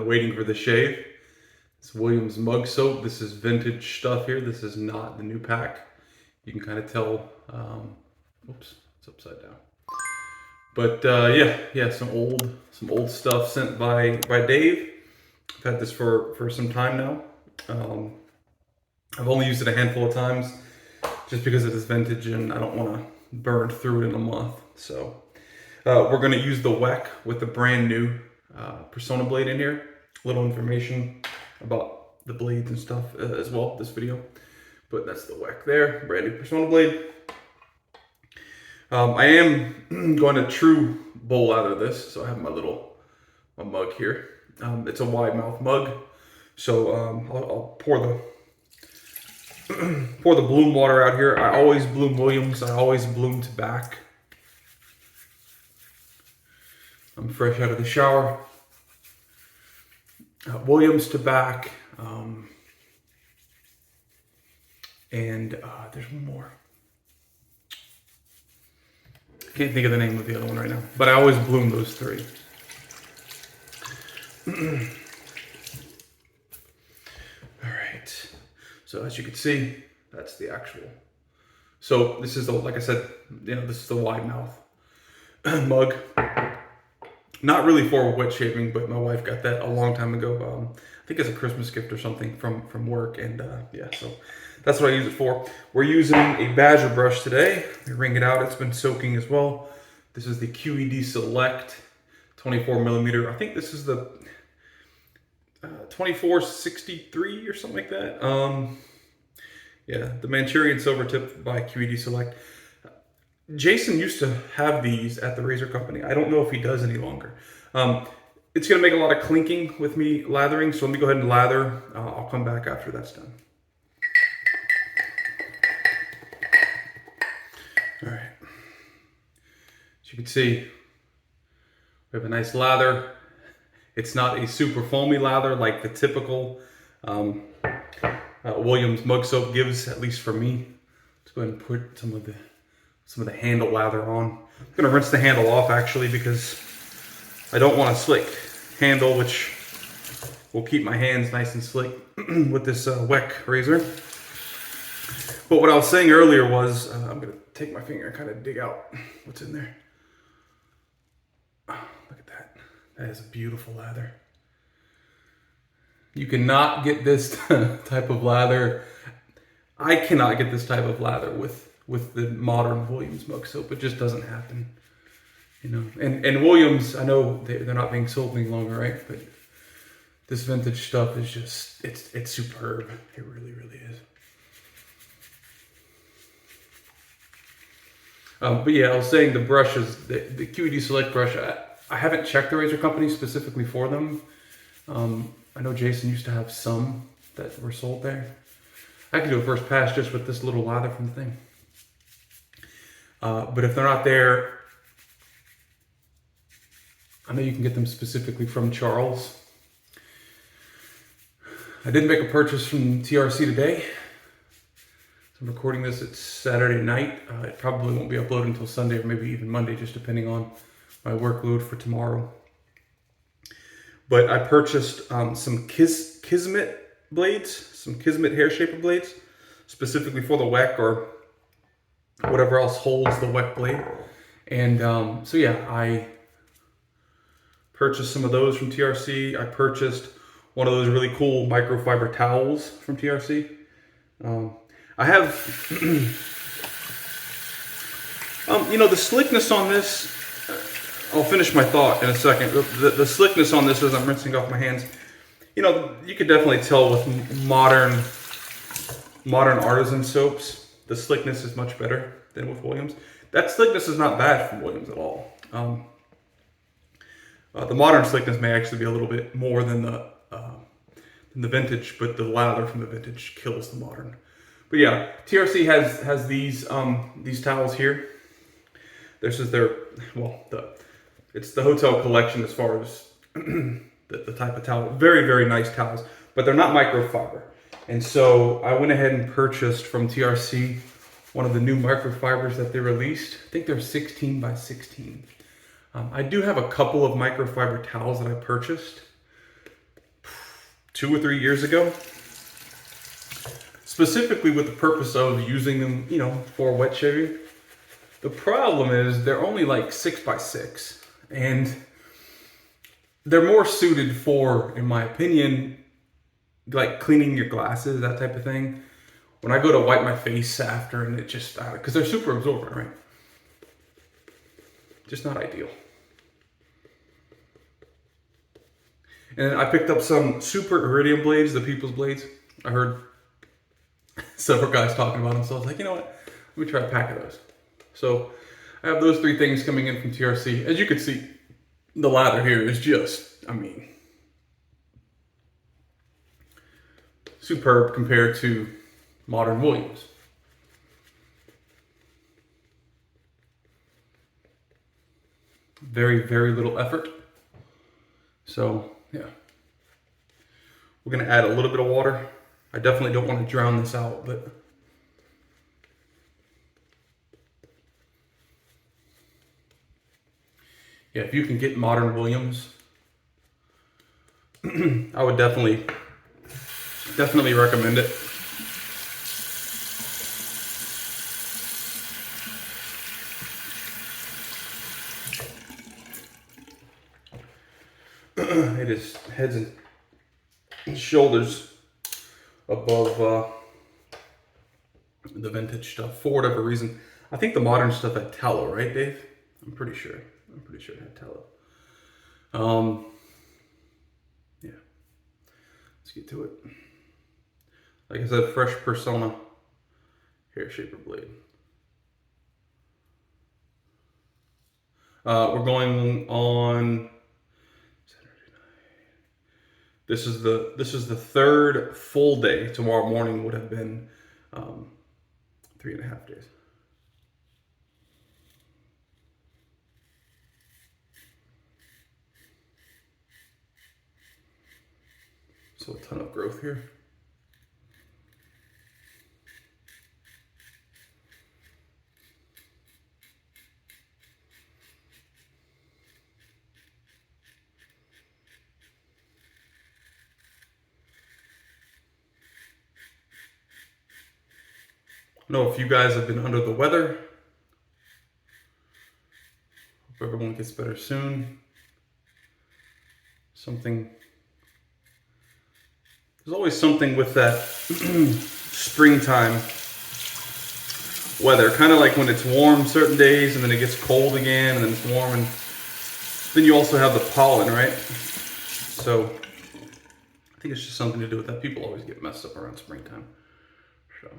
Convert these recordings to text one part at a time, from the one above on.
waiting for the shave. It's Williams mug soap. This is vintage stuff here. This is not the new pack. You can kind of tell, oops, it's upside down. But yeah, some old stuff sent by Dave. I've had this for some time now. I've only used it a handful of times just because it is vintage and I don't want to burn through it in a month. So we're going to use the Weck with the brand new Personna blade in here. A little information about the blades and stuff as well, this video. But that's the Weck there, brand new Personna blade. I am going to true bowl lather this, so I have my mug here. It's a wide mouth mug, so I'll pour the bloom water out here. I always bloom Williams. I always bloom to back. I'm fresh out of the shower. Williams to back, and there's one more. Can't think of the name of the other one right now, but I always bloom those three. All right, so as you can see, that's the actual. So this is the, like I said, this is the wide mouth mug. Not really for wet shaving, but my wife got that a long time ago. I think it's a Christmas gift or something from work, and yeah, so that's what I use it for. We're using a Badger brush today. We wring it out. It's been soaking as well. This is the QED Select 24 millimeter. I think this is the 2463 or something like that. Yeah, the Manchurian silver tip by QED Select. Jason used to have these at the razor company. I don't know if he does any longer. It's gonna make a lot of clinking with me lathering, so let me go ahead and lather. I'll come back after that's done. All right, as you can see, we have a nice lather. It's not a super foamy lather like the typical Williams mug soap gives, at least for me. Let's go ahead and put some of the handle lather on. I'm gonna rinse the handle off actually because I don't want a slick handle, which will keep my hands nice and slick with this Weck razor. But what I was saying earlier was, I'm gonna take my finger and kind of dig out what's in there. Oh, look at that. That is a beautiful lather. You cannot get this type of lather. I cannot get this type of lather with the modern Williams mug soap. It just doesn't happen, And Williams, I know they're not being sold any longer, right? But this vintage stuff is just, it's superb. It really, really is. But yeah, I was saying the brushes, the QED Select brush, I haven't checked the razor company specifically for them. I know Jason used to have some that were sold there. I could do a first pass just with this little lather from the thing. But if they're not there, I know you can get them specifically from Charles. I did make a purchase from TRC today. So I'm recording this, it's Saturday night. It probably won't be uploaded until Sunday or maybe even Monday, just depending on my workload for tomorrow. But I purchased some Kismet blades, some Kismet Hairshaper blades, specifically for the Weck or whatever else holds the Weck blade. And so yeah, I purchased some of those from TRC. I purchased one of those really cool microfiber towels from TRC. I have, the slickness on this, I'll finish my thought in a second. The slickness on this as I'm rinsing off my hands, you could definitely tell with modern artisan soaps, the slickness is much better than with Williams. That slickness is not bad from Williams at all. The modern slickness may actually be a little bit more than the vintage, but the lather from the vintage kills the modern. But yeah, TRC has these towels here. This is their, it's the hotel collection as far as the type of towel. Very, very nice towels, but they're not microfiber. And so I went ahead and purchased from TRC one of the new microfibers that they released. I think they're 16 by 16. I do have a couple of microfiber towels that I purchased. 2 or 3 years ago, specifically with the purpose of using them, you know, for wet shaving. The problem is they're only like 6x6, and they're more suited for, in my opinion, like cleaning your glasses, that type of thing. When I go to wipe my face after, and it just, because they're super absorbent, right? Just not ideal. And I picked up some super iridium blades, the People's blades. I heard several guys talking about them, so I was like, you know what? Let me try a pack of those. So I have those 3 things coming in from TRC. As you can see, the lather here is just, I mean, superb compared to modern Williams. Very, very little effort. So, yeah. We're going to add a little bit of water. I definitely don't want to drown this out, but yeah, if you can get modern Williams, I would definitely recommend it. It is heads and shoulders above the vintage stuff for whatever reason. I think the modern stuff had tallow, right, Dave? I'm pretty sure it had tallow. Yeah. Let's get to it. Like I said, fresh Personna Hairshaper blade. We're going on Saturday night. This is the 3rd full day. Tomorrow morning would have been 3.5 days. So a ton of growth here. I know if you guys have been under the weather. Hope everyone gets better soon. There's always something with that springtime weather. Kind of like when it's warm certain days and then it gets cold again and then it's warm, and then you also have the pollen, right? So I think it's just something to do with that. People always get messed up around springtime. So.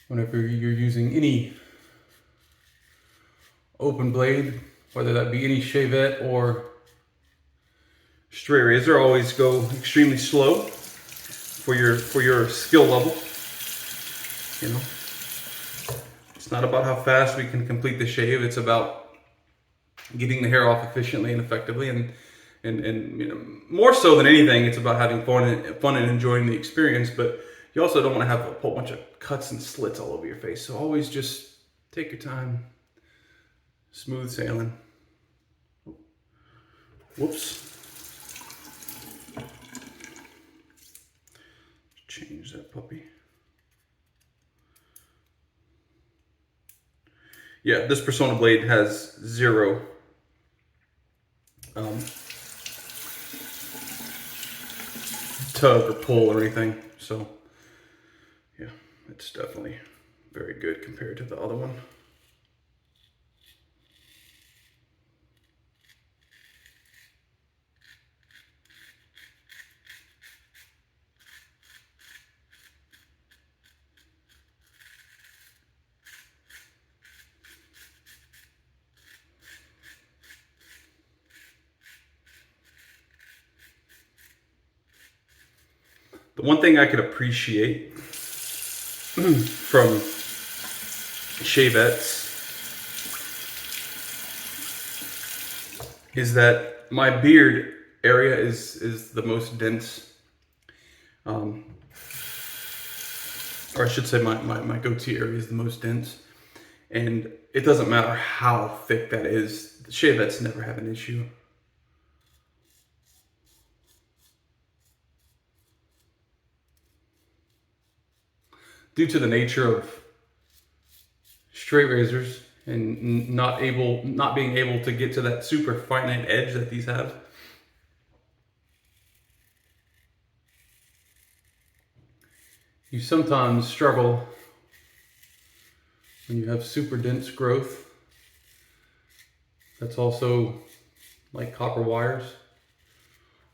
Whenever you're using any open blade, whether that be any Shavette or straight razor, always go extremely slow for your skill level. You know, it's not about how fast we can complete the shave. It's about getting the hair off efficiently and effectively, and you know, more so than anything, it's about having fun and enjoying the experience. But you also don't want to have a whole bunch of cuts and slits all over your face. So always just take your time. Smooth sailing. Whoops. Change that puppy. Yeah, this Personna blade has 0 tug or pull or anything. So yeah, it's definitely very good compared to the other one. The one thing I could appreciate from Shavettes is that my beard area is the most dense, or I should say my goatee area is the most dense, and it doesn't matter how thick that is. The Shavettes never have an issue. Due to the nature of straight razors and not being able to get to that super finite edge that these have, you sometimes struggle when you have super dense growth. That's also like copper wires.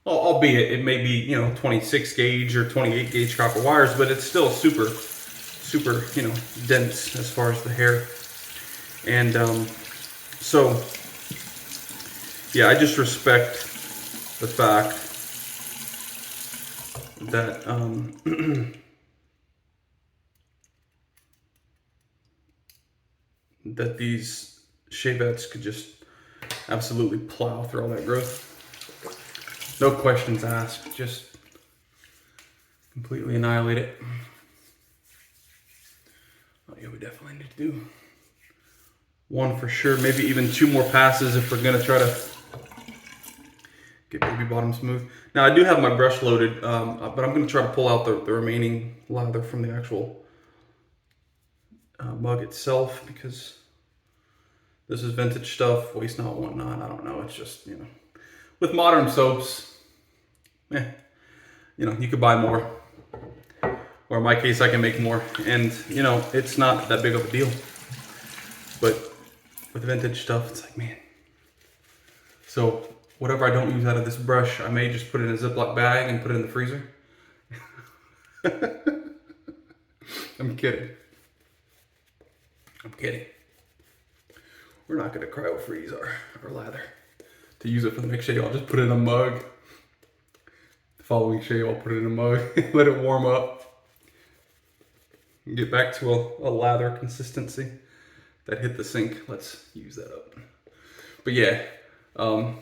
Albeit it may be, 26 gauge or 28 gauge copper wires, but it's still super, dense as far as the hair. And so, yeah, I just respect the fact that that these Shavettes could just absolutely plow through all that growth. No questions asked, just completely annihilate it. Oh yeah, we definitely need to do one for sure, maybe even 2 more passes if we're gonna try to get baby bottom smooth. Now I do have my brush loaded, but I'm gonna try to pull out the remaining lather from the actual mug itself, because this is vintage stuff, waste not, want not, I don't know, it's just, with modern soaps, you could buy more, or in my case I can make more, and it's not that big of a deal. But with vintage stuff, it's like, man. So whatever I don't use out of this brush, I may just put it in a Ziploc bag and put it in the freezer. I'm kidding. We're not gonna cryo freeze our lather to use it for the next shave. I'll just put it in a mug. The following shave, I'll put it in a mug, let it warm up, and get back to a lather consistency that hit the sink. Let's use that up. But yeah, hope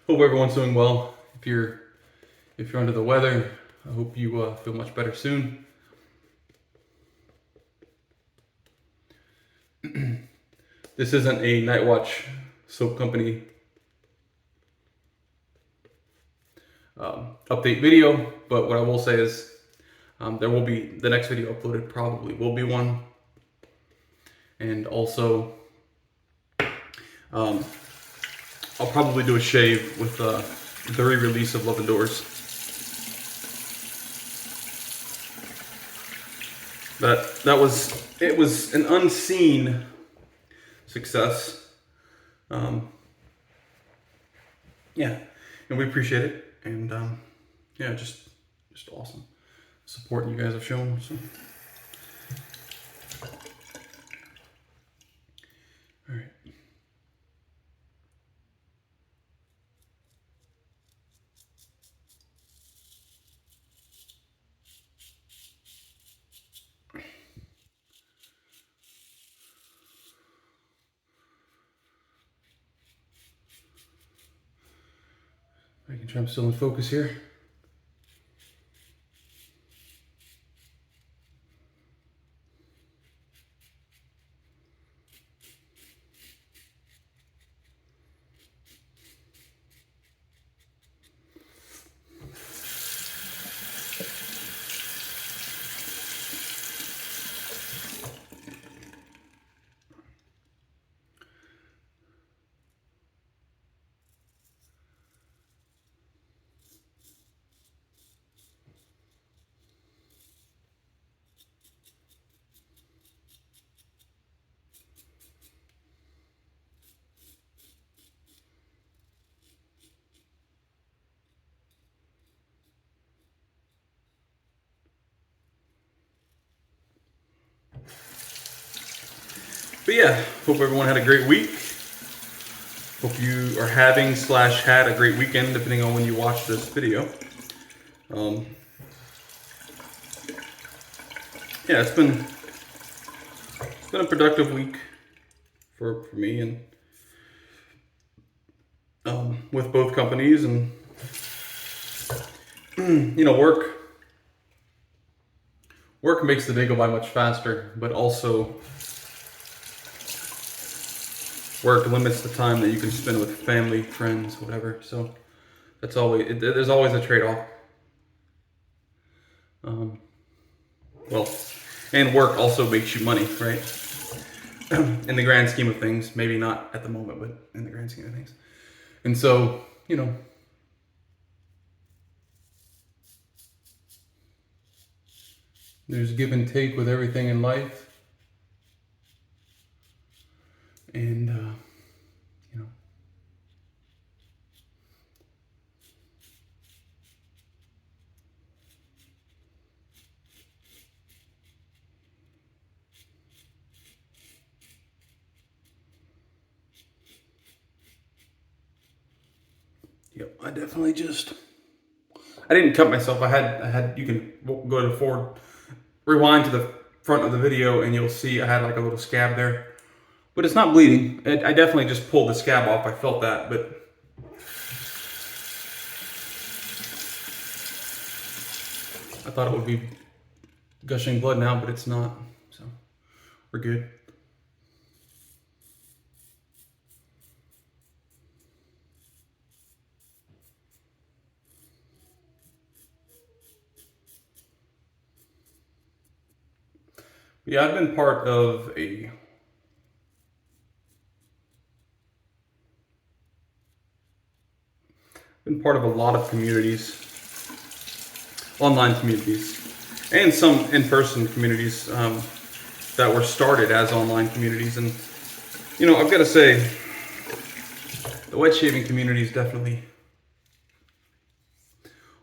everyone's doing well. If you're under the weather, I hope you feel much better soon. This isn't a Night Watch soap company update video, but what I will say is there will be, the next video uploaded probably will be one. And also, I'll probably do a shave with the re-release of Love Indoors. But it was an unseen success. Yeah, and we appreciate it. And yeah, just awesome support you guys have shown. So. All right. Making sure I'm still in focus here. But yeah, hope everyone had a great week. Hope you are having / had a great weekend, depending on when you watch this video. Yeah, it's been been a productive week for me, and with both companies, and you know, work makes the day go by much faster, but also work limits the time that you can spend with family, friends, whatever. So that's always, there's always a trade-off. Well, and work also makes you money, right? In the grand scheme of things, maybe not at the moment, but in the grand scheme of things. And so, you know, there's give and take with everything in life. And, you know, yep, I definitely I didn't cut myself. I had, you can go to forward, rewind to the front of the video, and you'll see I had like a little scab there. But it's not bleeding. I definitely just pulled the scab off. I felt that, but I thought it would be gushing blood now, but it's not. So we're good. Yeah, I've been part of a lot of communities, online communities, and some in-person communities that were started as online communities. And, you know, I've got to say, the wet shaving community is definitely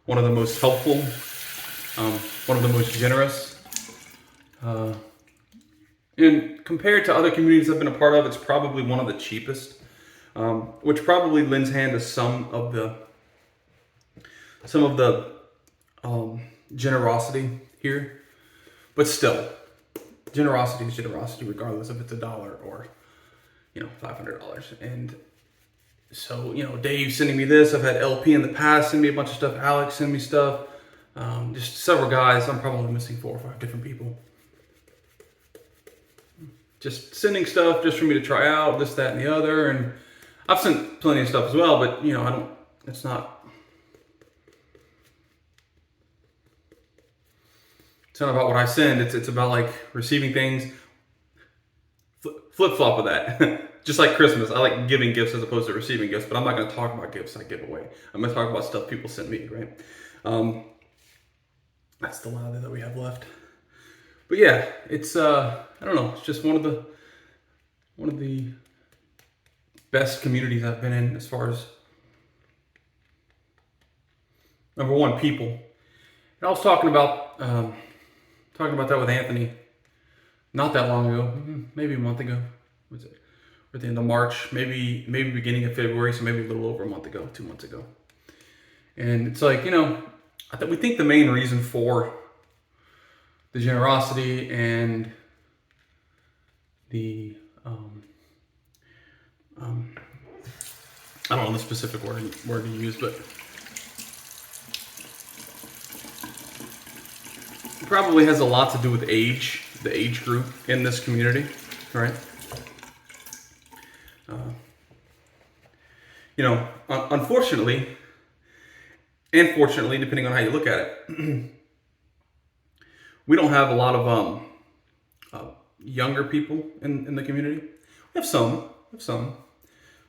one of the most helpful, one of the most generous. And compared to other communities I've been a part of, it's probably one of the cheapest, which probably lends hand to some of the generosity here. But still, generosity is generosity, regardless if it's $1 or, you know, $500. And so, you know, Dave sending me this. I've had LP in the past send me a bunch of stuff. Alex send me stuff. Just several guys. I'm probably missing 4 or 5 different people. Just sending stuff just for me to try out, this, that, and the other. And I've sent plenty of stuff as well, but, you know, it's not about what I send. It's about like receiving things. Flip-flop of that. Just like Christmas, I like giving gifts as opposed to receiving gifts, but I'm not going to talk about gifts I give away. I'm going to talk about stuff people send me, right? That's the lather that we have left. But yeah, it's I don't know. It's just one of the best communities I've been in as far as number one, people. And I was talking about that with Anthony not that long ago, maybe a month ago. Was it? Or at the end of March, maybe beginning of February, so maybe a little over a month ago, 2 months ago. And it's like, you know, we think the main reason for the generosity and the I don't know the specific word to use, but it probably has a lot to do with age, the age group in this community, right? You know, unfortunately, and fortunately, depending on how you look at it, we don't have a lot of younger people in the community. We have some,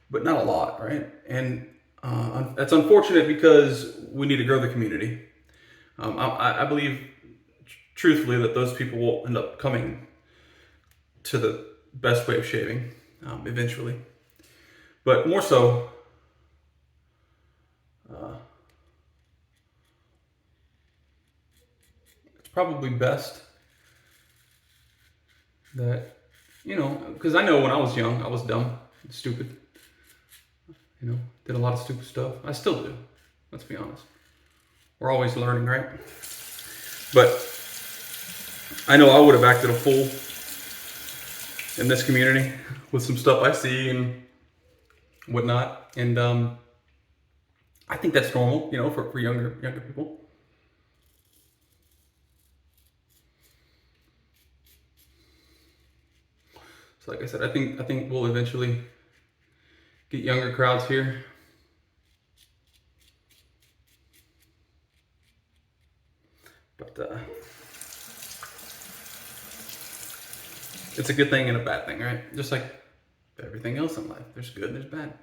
but not a lot, right? And that's unfortunate because we need to grow the community. I believe, truthfully, that those people will end up coming to the best way of shaving eventually. But more so, it's probably best that, you know, because I know when I was young, I was dumb, stupid. You know, did a lot of stupid stuff. I still do. Let's be honest. We're always learning, right? But I know I would have acted a fool in this community with some stuff I see and whatnot. And I think that's normal, you know, for younger people. So like I said, I think we'll eventually get younger crowds here. But it's a good thing and a bad thing, right? Just like everything else in life. There's good and there's bad.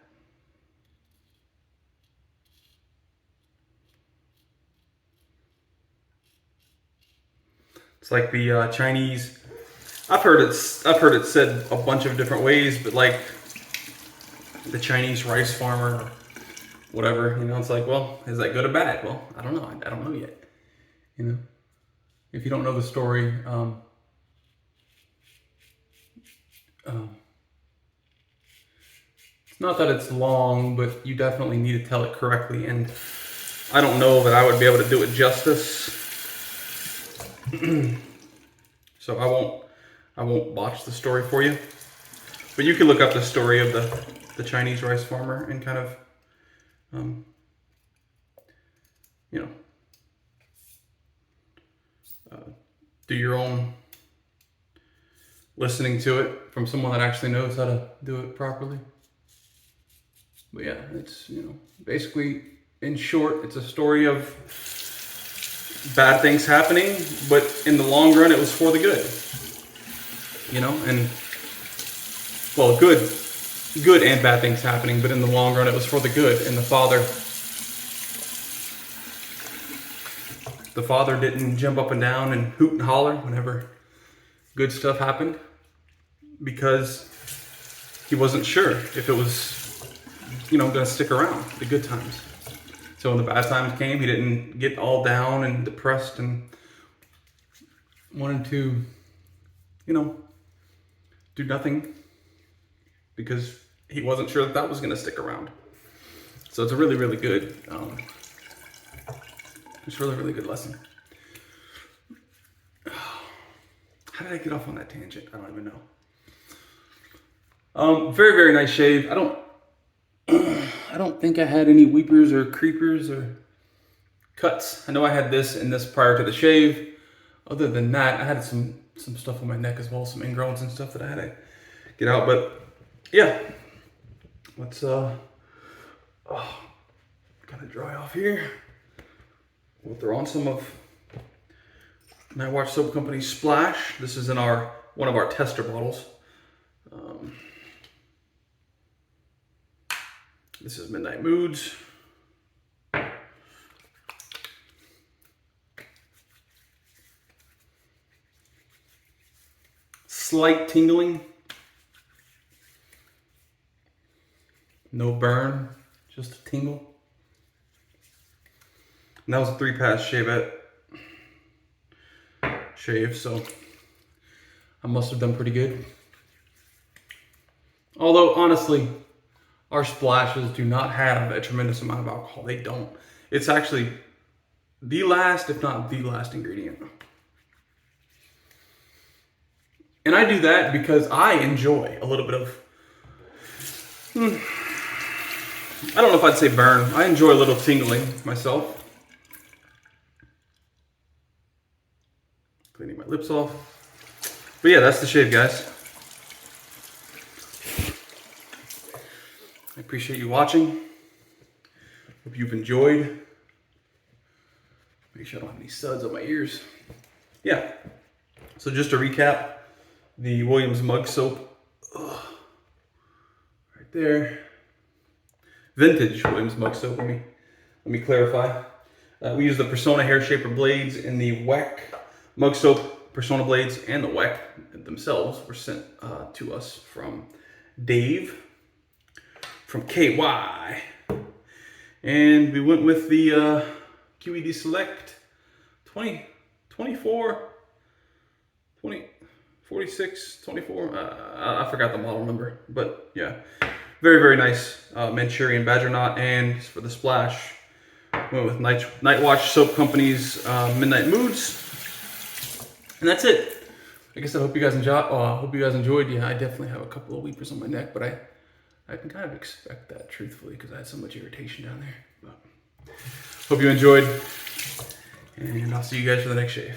It's like the Chinese. I've heard it said a bunch of different ways, but like the Chinese rice farmer, or whatever. You know, it's like, well, is that good or bad? Well, I don't know. I don't know yet. You know, if you don't know the story, it's not that it's long, but you definitely need to tell it correctly. And I don't know that I would be able to do it justice. So I won't botch the story for you. But you can look up the story of the Chinese rice farmer and kind of, you know, do your own listening to it from someone that actually knows how to do it properly. But yeah, it's, you know, basically, in short, it's a story of bad things happening, but in the long run, it was for the good. You know, and well, good and bad things happening, but in the long run, it was for the good. And the father didn't jump up and down and hoot and holler whenever good stuff happened, because he wasn't sure if it was, you know, going to stick around, the good times. So when the bad times came, he didn't get all down and depressed and wanted to, you know, do nothing, because he wasn't sure that was going to stick around. So it's a really, really good, it's a really, really good lesson. How did I get off on that tangent? I don't even know. Very, very nice shave. I don't think I had any weepers or creepers or cuts. I know I had this and this prior to the shave. Other than that, I had some stuff on my neck as well, some ingrowns and stuff that I had to get out. But yeah, let's kind of dry off here. We'll throw on some of Night Watch Soap Company's Splash. This is in one of our tester bottles. This is Midnight Moods. Slight tingling. No burn, just a tingle. And that was a 3-pass Shavette shave, so I must have done pretty good. Although, honestly, our splashes do not have a tremendous amount of alcohol. They don't. It's actually the last, if not the last ingredient. And I do that because I enjoy a little bit of, I don't know if I'd say burn. I enjoy a little tingling myself. Cleaning my lips off. But yeah, that's the shave, guys. I appreciate you watching. Hope you've enjoyed. Make sure I don't have any suds on my ears. Yeah. So just to recap, the Williams mug soap, right there. Vintage Williams mug soap. Let me clarify. We use the Personna Hairshaper blades in the Weck mug soap. Personna blades and the Weck themselves were sent to us from Dave from KY, and we went with the QED Select 24. I forgot the model number, but yeah, very, very nice Manchurian Badger Knot. And for the splash, went with Night Watch Soap Company's Midnight Moods, and that's it. I guess I hope you guys enjoyed. Yeah, I definitely have a couple of weepers on my neck, but I can kind of expect that, truthfully, because I had so much irritation down there. But hope you enjoyed, and I'll see you guys for the next shave.